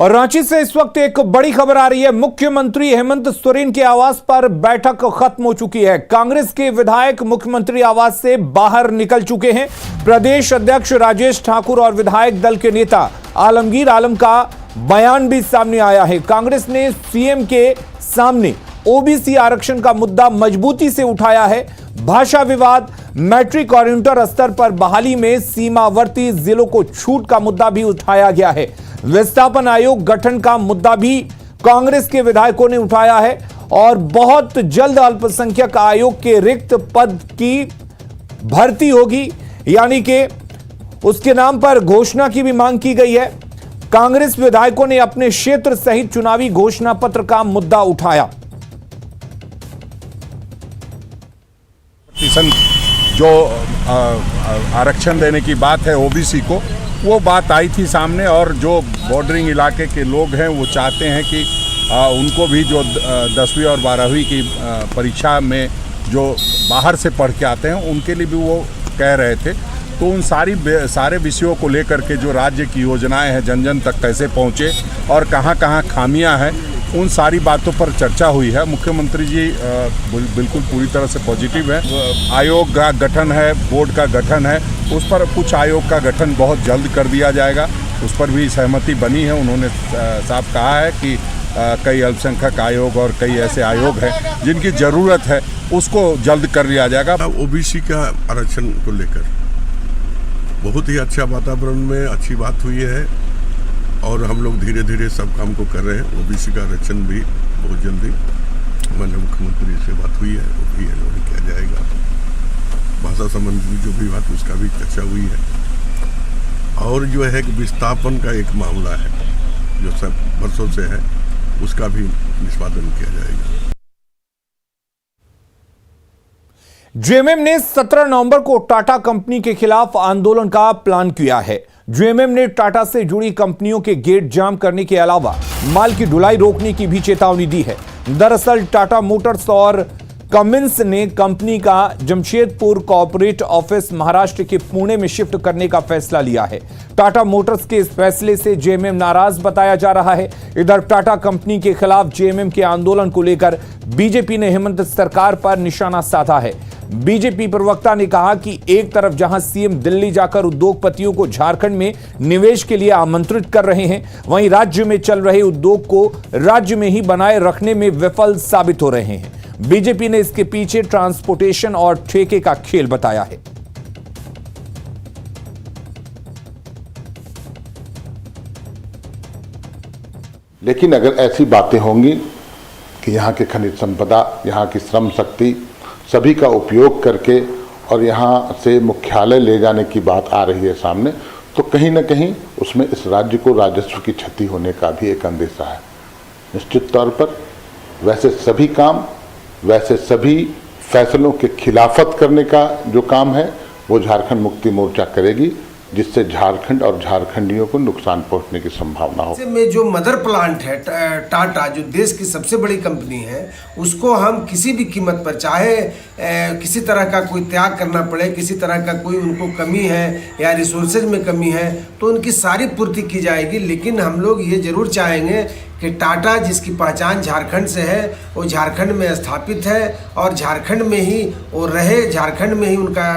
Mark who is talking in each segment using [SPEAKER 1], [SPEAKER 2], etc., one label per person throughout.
[SPEAKER 1] और रांची से इस वक्त एक बड़ी खबर आ रही है। मुख्यमंत्री हेमंत सोरेन के आवास पर बैठक खत्म हो चुकी है। कांग्रेस के विधायक मुख्यमंत्री आवास से बाहर निकल चुके हैं। प्रदेश अध्यक्ष राजेश ठाकुर और विधायक दल के नेता आलमगीर आलम का बयान भी सामने आया है। कांग्रेस ने सीएम के सामने ओबीसी आरक्षण का मुद्दा मजबूती से उठाया है। भाषा विवाद, मैट्रिक और इंटर स्तर पर बहाली में सीमावर्ती जिलों को छूट का मुद्दा भी उठाया गया है। विस्थापन आयोग गठन का मुद्दा भी कांग्रेस के विधायकों ने उठाया है और बहुत जल्द अल्पसंख्यक आयोग के रिक्त पद की भर्ती होगी, यानी कि उसके नाम पर घोषणा की भी मांग की गई है। कांग्रेस विधायकों ने अपने क्षेत्र सहित चुनावी घोषणा पत्र का मुद्दा उठाया।
[SPEAKER 2] जो आरक्षण देने की बात है ओबीसी को, वो बात आई थी सामने और जो बॉर्डरिंग इलाके के लोग हैं वो चाहते हैं कि उनको भी जो 10वीं और 12वीं की परीक्षा में जो बाहर से पढ़ के आते हैं उनके लिए भी वो कह रहे थे। तो उन सारे विषयों को लेकर के जो राज्य की योजनाएं हैं जन जन तक कैसे पहुँचे और कहाँ कहाँ खामियाँ हैं, उन सारी बातों पर चर्चा हुई है। मुख्यमंत्री जी बिल्कुल पूरी तरह से पॉजिटिव है। आयोग का गठन है, बोर्ड का गठन है, उस पर कुछ आयोग का गठन बहुत जल्द कर दिया जाएगा, उस पर भी सहमति बनी है। उन्होंने साफ कहा है कि कई अल्पसंख्यक आयोग और कई ऐसे आयोग हैं जिनकी ज़रूरत है, उसको जल्द कर लिया जाएगा।
[SPEAKER 3] ओबीसी का आरक्षण को लेकर बहुत ही अच्छा वातावरण में अच्छी बात हुई है और हम लोग धीरे धीरे सब काम को कर रहे हैं। ओबीसी का आरक्षण भी बहुत जल्दी माननीय मुख्यमंत्री से बात हुई है, वो भी किया जाएगा। भाषा संबंधी जो भी बात उसका भी चर्चा हुई है और जो है कि विस्थापन का एक मामला है जो सब वर्षों से है, उसका भी निष्पादन किया जाएगा।
[SPEAKER 1] जेएमएम ने 17 नवंबर को टाटा कंपनी के खिलाफ आंदोलन का प्लान किया है। जेएमएम ने टाटा से जुड़ी कंपनियों के गेट जाम करने के अलावा माल की ढुलाई रोकने की भी चेतावनी दी है। दरअसल टाटा मोटर्स और कमिंस ने कंपनी का जमशेदपुर कॉर्पोरेट ऑफिस महाराष्ट्र के पुणे में शिफ्ट करने का फैसला लिया है। टाटा मोटर्स के इस फैसले से जेएमएम नाराज बताया जा रहा है। इधर टाटा कंपनी के खिलाफ जेएमएम के आंदोलन को लेकर बीजेपी ने हेमंत सरकार पर निशाना साधा है। बीजेपी प्रवक्ता ने कहा कि एक तरफ जहां सीएम दिल्ली जाकर उद्योगपतियों को झारखंड में निवेश के लिए आमंत्रित कर रहे हैं, वहीं राज्य में चल रहे उद्योग को राज्य में ही बनाए रखने में विफल साबित हो रहे हैं। बीजेपी ने इसके पीछे ट्रांसपोर्टेशन और ठेके का खेल बताया है।
[SPEAKER 4] लेकिन अगर ऐसी बातें होंगी कि यहाँ के खनिज संपदा, यहाँ की श्रम शक्ति सभी का उपयोग करके और यहाँ से मुख्यालय ले जाने की बात आ रही है सामने, तो कहीं ना कहीं उसमें इस राज्य को राजस्व की क्षति होने का भी एक अंदेशा है। निश्चित तौर पर वैसे सभी काम, वैसे सभी फैसलों के खिलाफत करने का जो काम है वो झारखंड मुक्ति मोर्चा करेगी, जिससे झारखंड और झारखंडियों को नुकसान पहुंचने की संभावना हो।
[SPEAKER 5] में जो मदर प्लांट है टाटा, जो देश की सबसे बड़ी कंपनी है, उसको हम किसी भी कीमत पर, चाहे किसी तरह का कोई त्याग करना पड़े, किसी तरह का कोई उनको कमी है या रिसोर्सेज में कमी है, तो उनकी सारी पूर्ति की जाएगी। लेकिन हम लोग ये जरूर चाहेंगे कि टाटा, जिसकी पहचान झारखंड से है, वो झारखंड में स्थापित है और झारखंड में ही वो रहे, झारखंड में ही उनका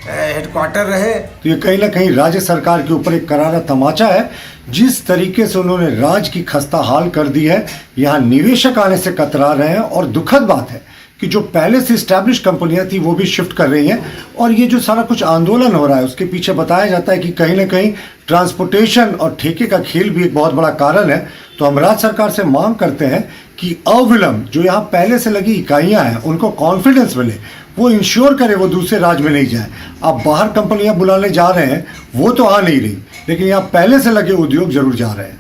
[SPEAKER 5] हेडक्वार्टर रहे।
[SPEAKER 6] तो ये कहीं ना कहीं राज्य सरकार के ऊपर एक करारा तमाचा है। जिस तरीके से उन्होंने राज्य की खस्ता हाल कर दी है, यहाँ निवेशक आने से कतरा रहे हैं और दुखद बात है कि जो पहले से स्टैब्लिश कंपनियां थी वो भी शिफ्ट कर रही हैं। और ये जो सारा कुछ आंदोलन हो रहा है उसके पीछे बताया जाता है कि कहीं ना कहीं ट्रांसपोर्टेशन और ठेके का खेल भी एक बहुत बड़ा कारण है। तो हम राज्य सरकार से मांग करते हैं कि अविलंब जो यहाँ पहले से लगी इकाइयाँ हैं उनको कॉन्फिडेंस मिले, वो इंश्योर करे वो दूसरे राज्य में नहीं जाए। अब बाहर कंपनियां बुलाने जा रहे हैं, वो तो आ नहीं रही, लेकिन यहाँ पहले से लगे उद्योग जरूर जा रहे हैं।